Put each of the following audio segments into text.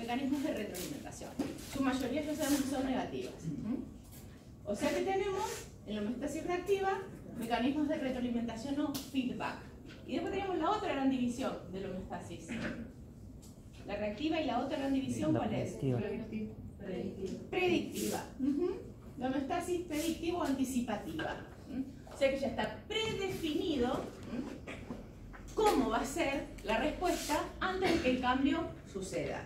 mecanismos de retroalimentación. Su mayoría ya sabemos que son negativas. O sea que tenemos en la homeostasis reactiva mecanismos de retroalimentación o feedback. Y después tenemos la otra gran división de la homeostasis. La reactiva y la otra gran división, ¿cuál es? Predictiva. La homeostasis predictiva o anticipativa. O sea que ya está predefinido cómo va a ser la respuesta antes de que el cambio suceda.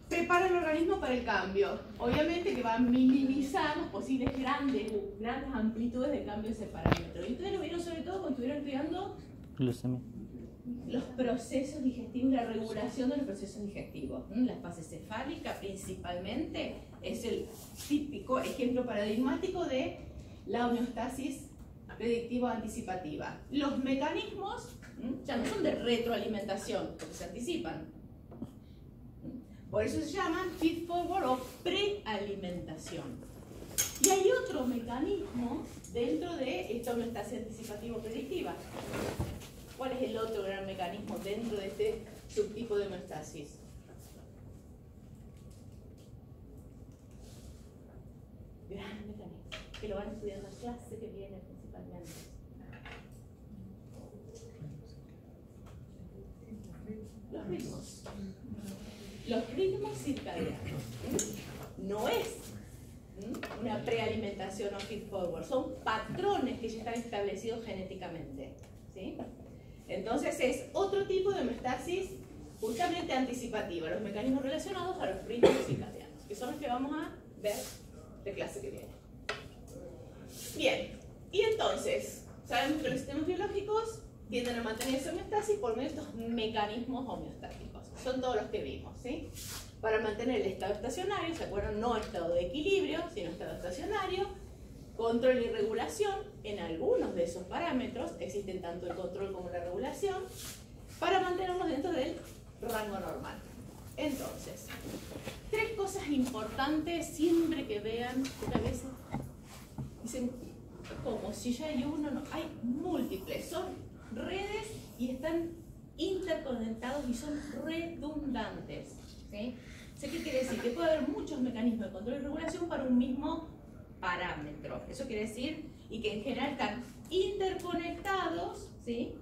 Prepara el organismo para el cambio. Obviamente que va a minimizar las posibles grandes amplitudes de cambio de ese parámetro. Y ustedes lo vieron sobre todo cuando estuvieron estudiando glucemia, los procesos digestivos, la regulación de los procesos digestivos. La fase cefálica principalmente es el típico ejemplo paradigmático de la homeostasis predictiva o anticipativa. Los mecanismos ya no son de retroalimentación, porque se anticipan. Por eso se llaman feed forward o prealimentación. Y hay otro mecanismo dentro de esta homeostasis anticipativa o predictiva. ¿Cuál es el otro gran mecanismo dentro de este subtipo de homeostasis? Gran mecanismo, que lo van a estudiar en la clase que viene principalmente. Los ritmos. Los ritmos circadianos. No es una prealimentación o feed forward, son patrones que ya están establecidos genéticamente. ¿Sí? Entonces es otro tipo de homeostasis justamente anticipativa, los mecanismos relacionados a los ritmos circadianos, que son los que vamos a ver de clase que viene. Bien, y entonces, sabemos que los sistemas biológicos tienden a mantener esa homeostasis por medio de estos mecanismos homeostáticos. Son todos los que vimos, ¿sí? Para mantener el estado estacionario, ¿se acuerdan? No estado de equilibrio, sino estado estacionario. Control y regulación, en algunos de esos parámetros existen tanto el control como la regulación, para mantenerlos dentro del rango normal. Entonces, tres cosas importantes siempre que vean, porque a veces dicen, como si ya hay uno, no, hay múltiples, son redes y están interconectados y son redundantes. ¿Sí? ¿Qué quiere decir? Que puede haber muchos mecanismos de control y regulación para un mismo parámetro. Eso quiere decir, y que en general están interconectados, ¿sí?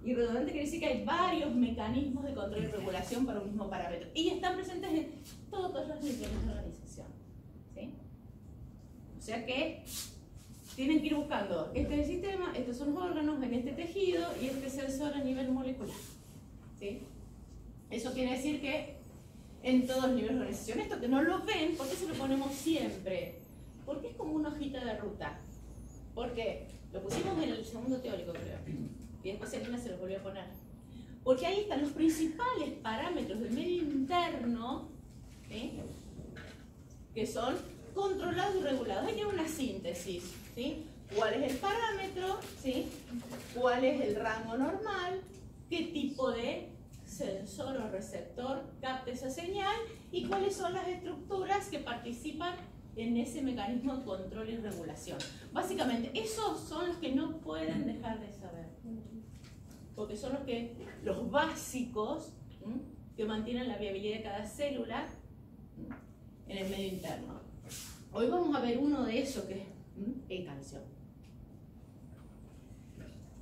Y redundante quiere decir que hay varios mecanismos de control y regulación para un mismo parámetro. Y están presentes en todos los niveles de organización. ¿Sí? O sea que tienen que ir buscando este es el sistema, estos son los órganos en este tejido y este sensor a nivel molecular. ¿Sí? Eso quiere decir que en todos los niveles de organización, esto que no lo ven, ¿por qué se lo ponemos siempre? Porque es como una hojita de ruta. Porque lo pusimos en el segundo teórico, creo. Y después Selena se lo volvió a poner. Porque ahí están los principales parámetros del medio interno, ¿sí? Que son controlados y regulados. Hay que hacer una síntesis, ¿sí? ¿Cuál es el parámetro? ¿Sí? ¿Cuál es el rango normal? ¿Qué tipo de sensor o receptor capta esa señal? ¿Y cuáles son las estructuras que participan en ese mecanismo de control y regulación? Básicamente, esos son los que no pueden dejar de saber. Porque son los básicos que mantienen la viabilidad de cada célula en el medio interno. Hoy vamos a ver uno de esos que es el calcio.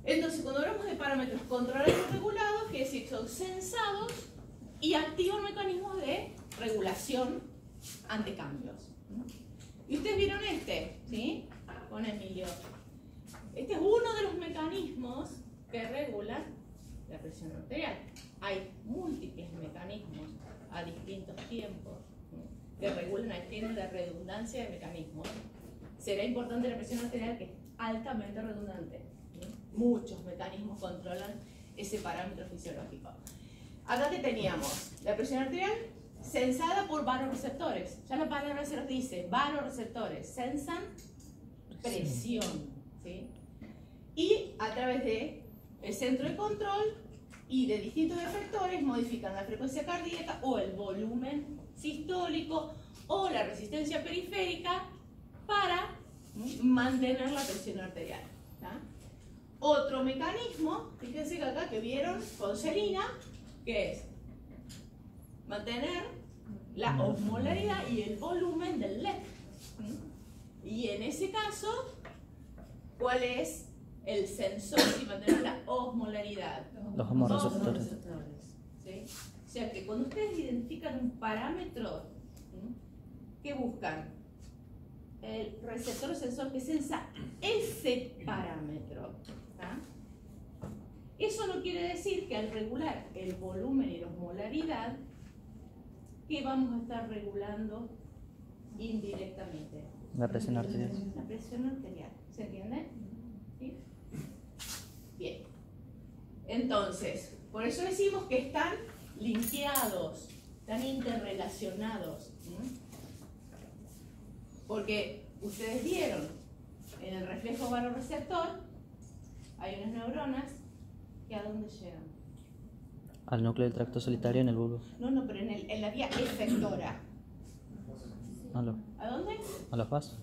Entonces, cuando hablamos de parámetros controlados y regulados, quiere decir que son sensados y activan mecanismos de regulación ante cambios. Y ustedes vieron este, ¿sí? Con Emilio. Este es uno de los mecanismos que regulan la presión arterial. Hay múltiples mecanismos a distintos tiempos que regulan a extremos de redundancia de mecanismos. Será importante la presión arterial, que es altamente redundante. Muchos mecanismos controlan ese parámetro fisiológico. Acá que teníamos la presión arterial sensada por varoreceptores. Ya la palabra se los dice, varoreceptores sensan presión, ¿sí? Y a través de el centro de control y de distintos efectores modifican la frecuencia cardíaca o el volumen sistólico o la resistencia periférica para mantener la presión arterial. ¿Tá? Otro mecanismo, fíjense que acá que vieron con Selena, que es mantener la osmolaridad y el volumen del LED. Y en ese caso, ¿cuál es el sensor si mantenemos la osmolaridad? Los homorreceptores. ¿Sí? O sea que cuando ustedes identifican un parámetro, ¿qué buscan? El receptor o sensor que sensa ese parámetro. ¿Ah? Eso no quiere decir que al regular el volumen y la osmolaridad, ¿qué vamos a estar regulando indirectamente? La presión arterial. La presión arterial. ¿Se entiende? ¿Sí? Bien. Entonces, por eso decimos que están linkeados, están interrelacionados. Porque ustedes vieron, en el reflejo baroreceptor hay unas neuronas que ¿a dónde llegan? Al núcleo del tracto solitario en el bulbo. No, pero en la vía efectora. ¿A dónde? A los vasos.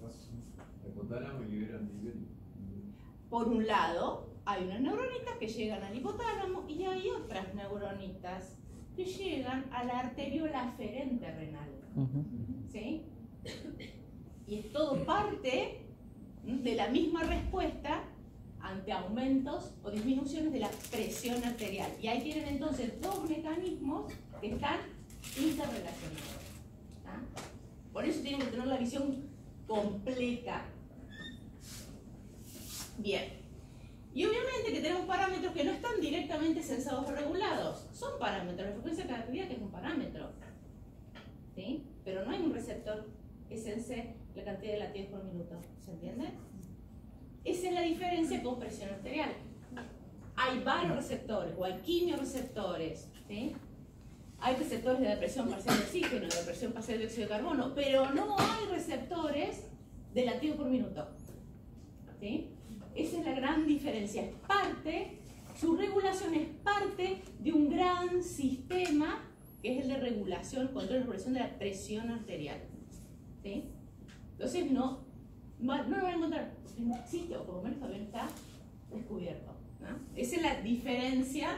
Por un lado, hay unas neuronitas que llegan al hipotálamo y hay otras neuronitas que llegan a la arteriola aferente renal. ¿Sí? Y es todo parte de la misma respuesta ante aumentos o disminuciones de la presión arterial. Y ahí tienen entonces dos mecanismos que están interrelacionados. ¿Ah? Por eso tienen que tener la visión completa. Bien. Y obviamente que tenemos parámetros que no están directamente sensados o regulados. Son parámetros. La frecuencia cardíaca es un parámetro. ¿Sí? Pero no hay un receptor que sense la cantidad de latidos por minuto. ¿Se entiende? Esa es la diferencia con presión arterial. Hay varoreceptores o hay quimioreceptores. ¿Sí? Hay receptores de depresión parcial de oxígeno, de depresión parcial de dióxido de carbono, pero no hay receptores de latido por minuto. ¿Sí? Esa es la gran diferencia. Es parte, su regulación es parte de un gran sistema que es el de regulación, control y regulación de la presión arterial. ¿Sí? Entonces no lo van a encontrar, no existe, o por lo menos todavía no está descubierto. ¿No? Esa es la diferencia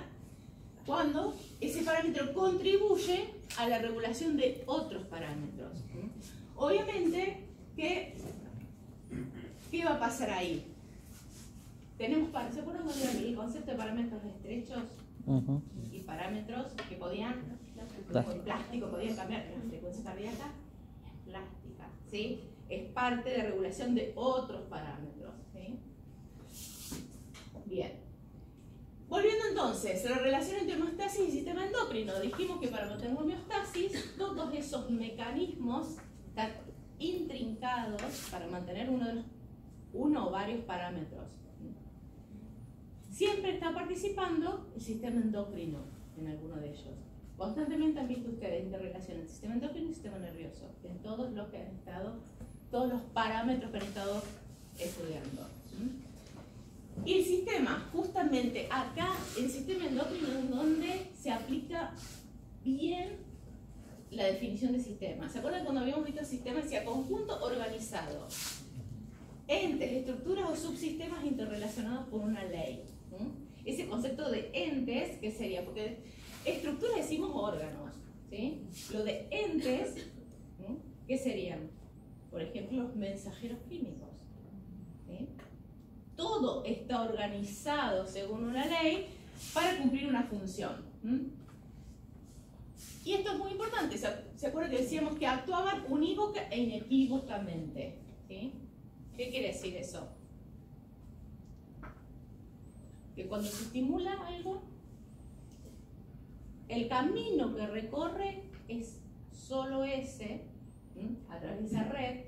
cuando ese parámetro contribuye a la regulación de otros parámetros. Obviamente que, ¿qué va a pasar ahí? Tenemos, ¿se acuerdan del concepto de parámetros estrechos y parámetros que podían, con plástico, podían cambiar la frecuencia cardíaca? Es plástica, ¿sí? Es parte de regulación de otros parámetros, ¿sí? Bien. Volviendo entonces a la relación entre homeostasis y sistema endocrino, dijimos que para mantener homeostasis, todos esos mecanismos están intrincados para mantener uno o varios parámetros. Siempre está participando el sistema endocrino en alguno de ellos. Constantemente han visto ustedes interrelación entre el sistema endocrino y el sistema nervioso, en todos los que han estado, todos los parámetros que han estado estudiando. Y el sistema, justamente acá, el sistema endocrino es donde se aplica bien la definición de sistema. ¿Se acuerdan cuando habíamos visto el sistema? Decía conjunto organizado. Entes, estructuras o subsistemas interrelacionados por una ley. Ese concepto de entes, ¿qué sería? Porque estructuras decimos órganos, ¿sí? Lo de entes, ¿qué serían? Por ejemplo, los mensajeros químicos. ¿Sí? Todo está organizado según una ley para cumplir una función. Y esto es muy importante. ¿Se acuerdan que decíamos que actuaban unívoca e inequívocamente? ¿Sí? ¿Qué quiere decir eso? Que cuando se estimula algo, el camino que recorre es solo ese, a través de esa red.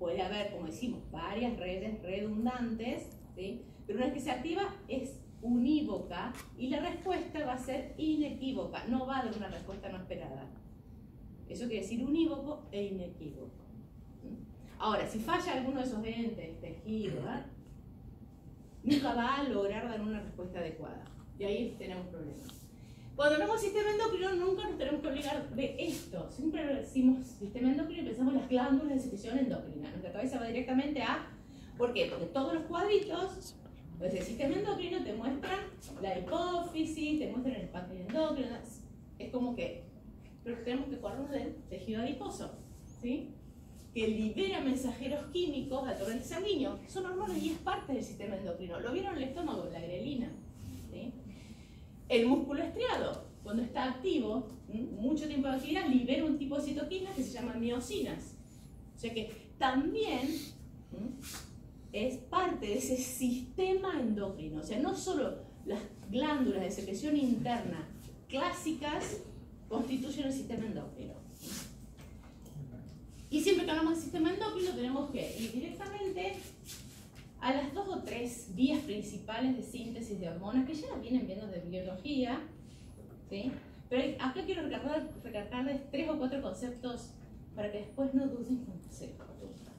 Puede haber, como decimos, varias redes redundantes, ¿sí? Pero una vez que se activa es unívoca y la respuesta va a ser inequívoca, no va a dar una respuesta no esperada. Eso quiere decir unívoco e inequívoco. Ahora, si falla alguno de esos entes, tejido, ¿verdad?, nunca va a lograr dar una respuesta adecuada. Y ahí tenemos problemas. Cuando hablamos de sistema endocrino, nunca nos tenemos que olvidar de esto. Siempre decimos sistema endocrino y pensamos en las glándulas de secreción endocrina. Nuestra cabeza va directamente a... ¿Por qué? Porque todos los cuadritos del sistema endocrino te muestran la hipófisis, te muestran el páncreas endocrino. Es como que pero tenemos que acordarnos del tejido adiposo, ¿sí? Que libera mensajeros químicos al torrente sanguíneo. Son hormonas y es parte del sistema endocrino. ¿Lo vieron en el estómago? La grelina, ¿sí? El músculo estriado, cuando está activo, mucho tiempo de actividad, libera un tipo de citoquinas que se llaman miocinas. O sea que también es parte de ese sistema endocrino. O sea, no solo las glándulas de secreción interna clásicas constituyen el sistema endocrino. Y siempre que hablamos del sistema endocrino tenemos que ir directamente a las 2 o 3 vías principales de síntesis de hormonas que ya las vienen viendo de biología, ¿sí? Pero acá quiero recalcarles 3 o 4 conceptos para que después no duden cuando se les pregunta.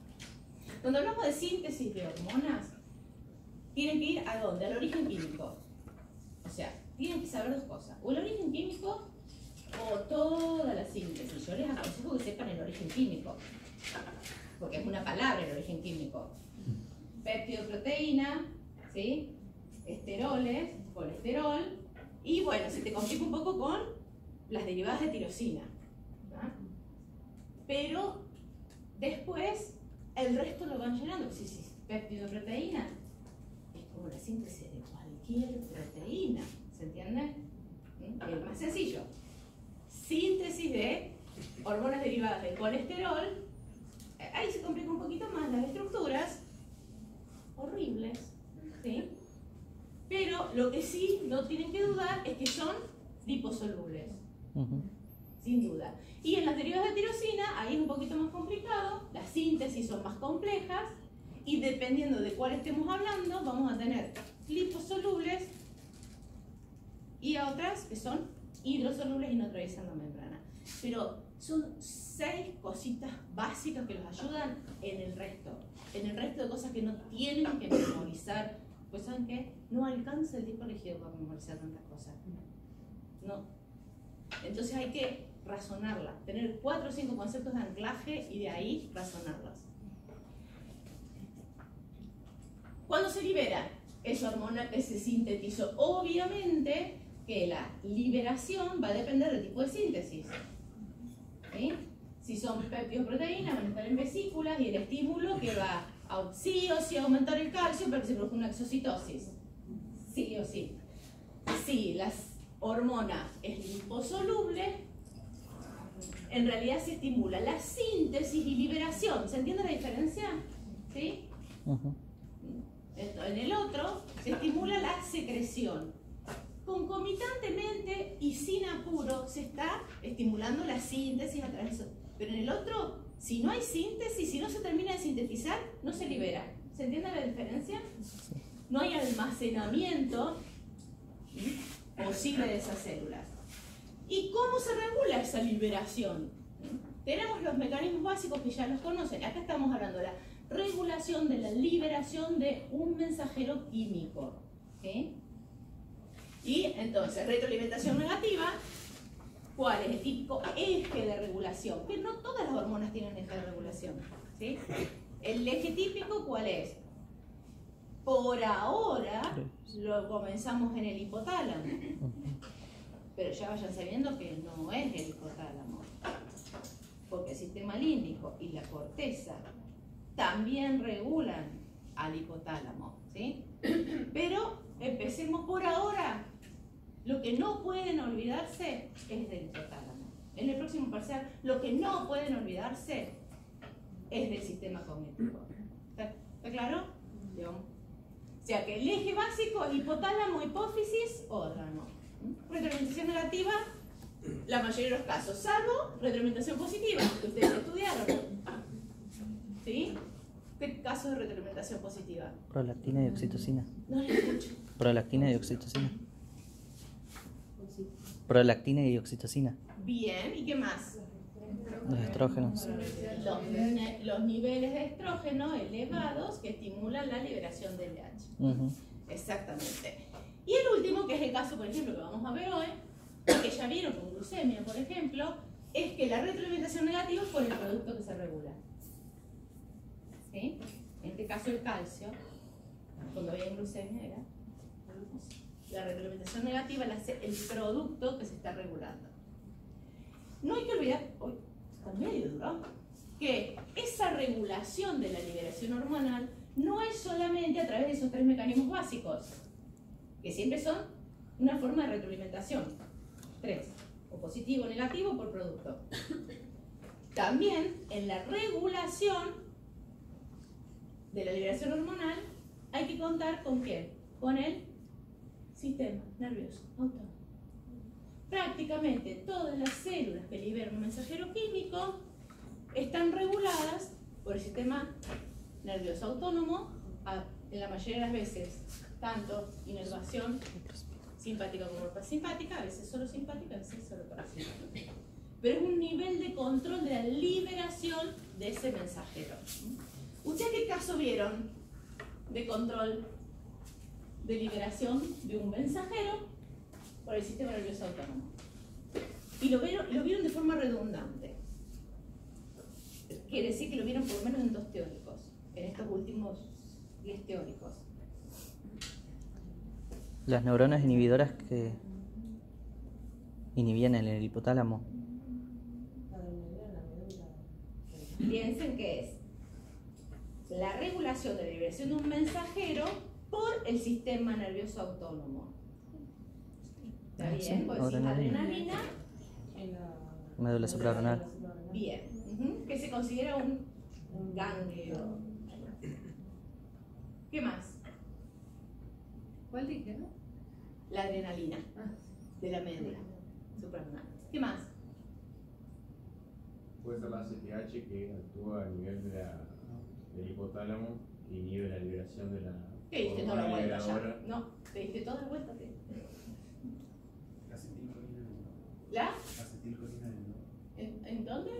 Cuando hablamos de síntesis de hormonas, tienen que ir ¿a dónde? Al origen químico. O sea, tienen que saber 2 cosas. O el origen químico o toda la síntesis. Yo les aconsejo que sepan el origen químico, porque es una palabra el origen químico. Peptidoproteína, ¿sí? Esteroles, colesterol, y bueno, se te complica un poco con las derivadas de tirosina, ¿no? Pero después el resto lo van llenando. Si peptidoproteína es como la síntesis de cualquier proteína, ¿se entiende? El más sencillo. Síntesis de hormonas derivadas del colesterol, ahí se complica un poquito más las estructuras, horribles, ¿sí? Pero lo que sí no tienen que dudar es que son liposolubles, sin duda. Y en las derivadas de tirosina, ahí es un poquito más complicado, las síntesis son más complejas, y dependiendo de cuál estemos hablando, vamos a tener liposolubles y a otras que son hidrosolubles y no atraviesan la membrana. Pero son 6 cositas básicas que los ayudan en el resto de cosas que no tienen que memorizar. Pues ¿saben qué? No alcanza el tiempo elegido para memorizar tantas cosas. No. Entonces hay que razonarla, tener 4 o 5 conceptos de anclaje y de ahí razonarlas. ¿Cuándo se libera esa hormona que se sintetizó? Obviamente que la liberación va a depender del tipo de síntesis, ¿sí? Si son peptidoproteínas, van a estar en vesículas y el estímulo que va a sí o sí aumentar el calcio para que se produzca una exocitosis. Sí o sí. Si la hormona es liposoluble, en realidad se estimula la síntesis y liberación. ¿Se entiende la diferencia? ¿Sí? En el otro se estimula la secreción. Concomitantemente y sin apuro se está estimulando la síntesis a través de eso. Pero en el otro, si no hay síntesis, si no se termina de sintetizar, no se libera. ¿Se entiende la diferencia? No hay almacenamiento posible de esas células. ¿Y cómo se regula esa liberación? Tenemos los mecanismos básicos que ya los conocen. Acá estamos hablando de la regulación de la liberación de un mensajero químico, ¿sí? Y entonces, retroalimentación negativa, ¿cuál es el típico eje de regulación? Que no todas las hormonas tienen eje de regulación, ¿sí? El eje típico, ¿cuál es? Por ahora lo comenzamos en el hipotálamo, pero ya vayan sabiendo que no es el hipotálamo, porque el sistema límbico y la corteza también regulan al hipotálamo, ¿sí? Pero empecemos por ahora. Lo que no pueden olvidarse es del hipotálamo. En el próximo parcial, lo que no pueden olvidarse es del sistema cognitivo. ¿Está claro? O sea que el eje básico es hipotálamo, hipófisis, órgano. Retroalimentación negativa, la mayoría de los casos, salvo retroalimentación positiva, que ustedes estudiaron. ¿Sí? ¿Qué caso de retroalimentación positiva? Prolactina y oxitocina. No le escucho. Prolactina y oxitocina. Prolactina y oxitocina. Bien, ¿y qué más? Los estrógenos. Los niveles de estrógeno elevados que estimulan la liberación del LH. Exactamente. Y el último, que es el caso, por ejemplo, que vamos a ver hoy, que ya vieron con glucemia, por ejemplo, es que la retroalimentación negativa es por el producto que se regula. ¿Sí? En este caso el calcio, cuando había glucemia era la retroalimentación negativa, el producto que se está regulando. no hay que olvidar, hoy está medio duro, que esa regulación de la liberación hormonal no es solamente a través de esos tres mecanismos básicos, que siempre son una forma de retroalimentación. Tres, o positivo o negativo por producto. También en la regulación de la liberación hormonal hay que contar con ¿qué? Con el sistema nervioso autónomo. Prácticamente todas las células que liberan un mensajero químico están reguladas por el sistema nervioso autónomo, en la mayoría de las veces, tanto inervación simpática como parasimpática, a veces solo simpática, a veces solo parasimpática. Pero es un nivel de control de la liberación de ese mensajero. ¿Ustedes qué caso vieron de control de liberación de un mensajero por el sistema nervioso autónomo? Y lo vieron de forma redundante. Quiere decir que lo vieron por lo menos en 2 teóricos, en estos últimos 10 teóricos. Las neuronas inhibidoras que inhibían en el hipotálamo. Piensen que es la regulación de la liberación de un mensajero por el sistema nervioso autónomo. ¿Está bien? Pues si adrenalina. Médula suprarrenal. Bien. Que se considera un ganglio. ¿Qué más? ¿Cuál dije, no? La adrenalina de la médula suprarrenal. ¿Qué más? Puede ser la ACTH que actúa a nivel del hipotálamo y inhibe la liberación de la ¿Qué diste toda la vuelta ya? liberadora. No, te diste toda la vuelta. Acetilcolina ¿La? ¿En dónde?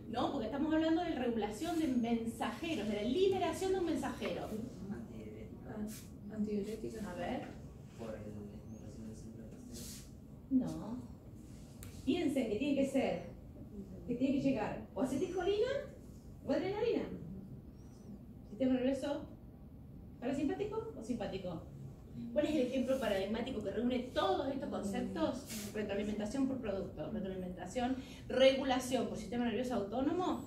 No, porque estamos hablando de regulación de mensajeros, de la liberación de un mensajero. Antidiurética. A ver. por la estimulación del centro de placer. No. Piensen que tiene que llegar o acetilcolina o adrenalina. ¿Sistema nervioso parasimpático o simpático? ¿Cuál es el ejemplo paradigmático que reúne todos estos conceptos? Retroalimentación por producto, retroalimentación, regulación por sistema nervioso autónomo.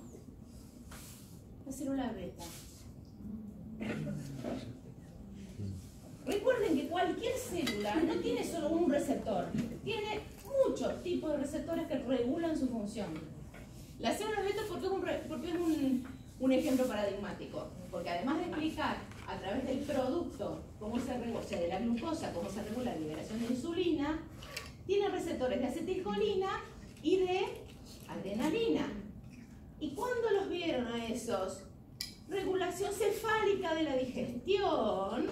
La célula beta. Recuerden que cualquier célula no tiene solo un receptor, tiene muchos tipos de receptores que regulan su función. La célula beta, porque es un ejemplo paradigmático, porque además de explicar a través del producto cómo se regula, o sea, de la glucosa, cómo se regula la liberación de insulina, tiene receptores de acetilcolina y de adrenalina. ¿Y cuándo los vieron a esos? Regulación cefálica de la digestión,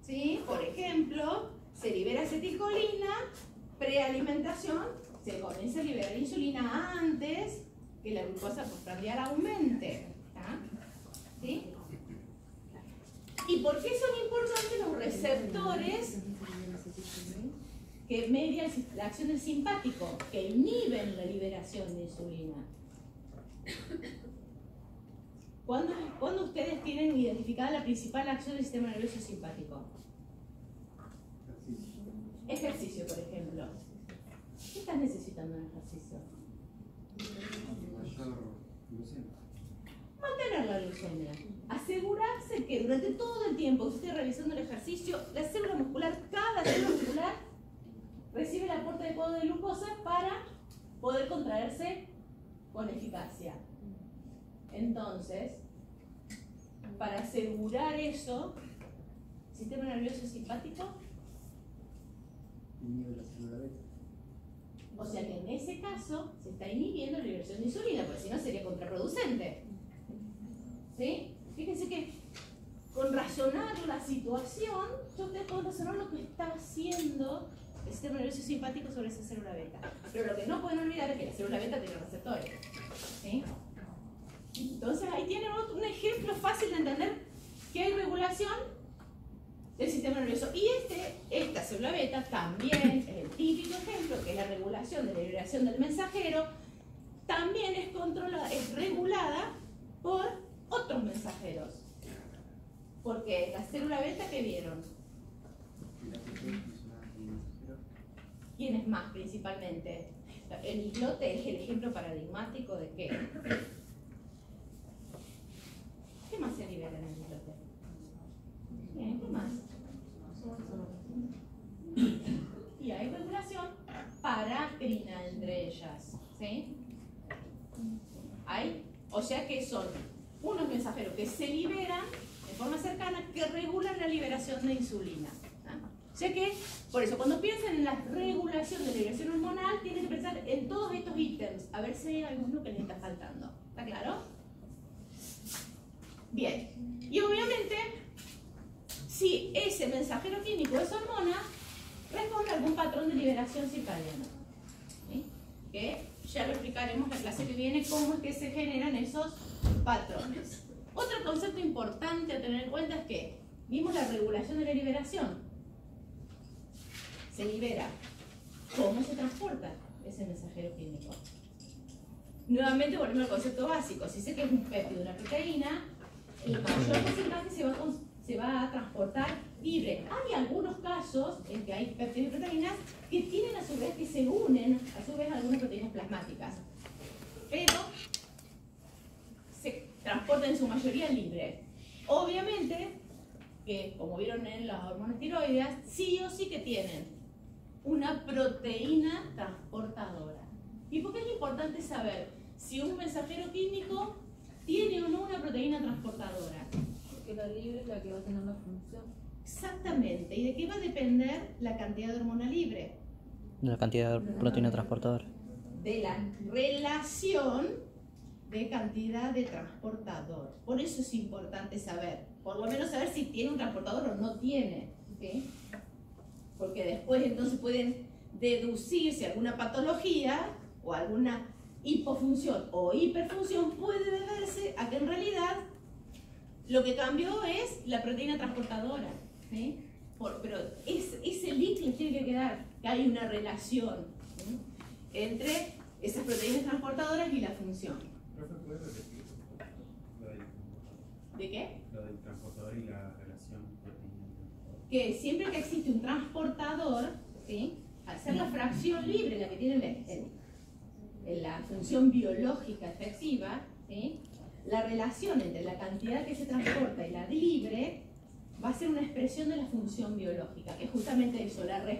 ¿sí? Por ejemplo, se libera acetilcolina, prealimentación, se comienza a liberar insulina antes que la glucosa postprandial aumente. ¿Sí? ¿Y por qué son importantes los receptores que median la acción del simpático, que inhiben la liberación de insulina? ¿Cuándo ustedes tienen identificada la principal acción del sistema nervioso simpático? Ejercicio, por ejemplo. ¿Qué estás necesitando en ejercicio? Mantener la glucemia. Asegurarse que durante todo el tiempo que usted esté realizando el ejercicio, la célula muscular, cada célula muscular, recibe el aporte adecuado de glucosa para poder contraerse con eficacia. Entonces, para asegurar eso, sistema nervioso simpático, o sea que en ese caso se está inhibiendo la liberación de insulina, porque si no sería contraproducente. ¿Sí? Fíjense que con razonar la situación, yo te puedo razonar lo que está haciendo el sistema nervioso simpático sobre esa célula beta. Pero lo que no pueden olvidar es que la célula beta tiene receptores. ¿Sí? Entonces ahí tienen un ejemplo fácil de entender que hay regulación del sistema nervioso. Y esta célula beta también es el típico ejemplo, que es la regulación de la liberación del mensajero, también es controlada, es regulada por otros mensajeros. Porque la célula beta, ¿qué vieron? ¿Quiénes más principalmente? El islote es el ejemplo paradigmático de qué. ¿Qué más se libera en el islote? Bien, ¿qué más? Y hay regulación paracrina entre ellas, ¿sí? Hay, o sea que son unos mensajeros que se liberan de forma cercana que regulan la liberación de insulina. O sea que, por eso, cuando piensan en la regulación de la liberación hormonal, tienen que pensar en todos estos ítems, a ver si hay alguno que les está faltando. ¿Está claro? Bien. Y obviamente, si ese mensajero químico es hormona, responde a algún patrón de liberación circadiana. ¿Sí? Que ya lo explicaremos en la clase que viene, cómo es que se generan esos patrones. Otro concepto importante a tener en cuenta es que vimos la regulación de la liberación. Se libera. ¿Cómo se transporta ese mensajero químico? Nuevamente volvemos al concepto básico. Si sé que es un péptido, una proteína, el mayor porcentaje se va a transportar libre. Hay algunos casos en que hay péptidos y proteínas que tienen a su vez que se unen a su vez a algunas proteínas plasmáticas. Pero se transportan en su mayoría libre. Obviamente, que como vieron en las hormonas tiroideas, sí o sí que tienen una proteína transportadora. ¿Y por qué es importante saber si un mensajero químico tiene o no una proteína transportadora? Porque la libre es la que va a tener la función. Exactamente. ¿Y de qué va a depender la cantidad de hormona libre? De la cantidad de proteína transportadora. De la relación de cantidad de transportador. Por eso es importante saber, por lo menos saber si tiene un transportador o no tiene. ¿Sí? Porque después entonces pueden deducir si alguna patología o alguna hipofunción o hiperfunción puede deberse a que en realidad lo que cambió es la proteína transportadora. ¿Sí? Pero ese link les tiene que quedar, que hay una relación, ¿sí?, entre esas proteínas transportadoras y la función. ¿Profe, puedes repetir lo del transportador? ¿De qué? Lo del transportador y la relación proteína-transportador. Que siempre que existe un transportador, ¿sí?, al ser la fracción libre la que tiene la función biológica efectiva, ¿sí?, la relación entre la cantidad que se transporta y la libre va a ser una expresión de la función biológica, que es justamente eso, la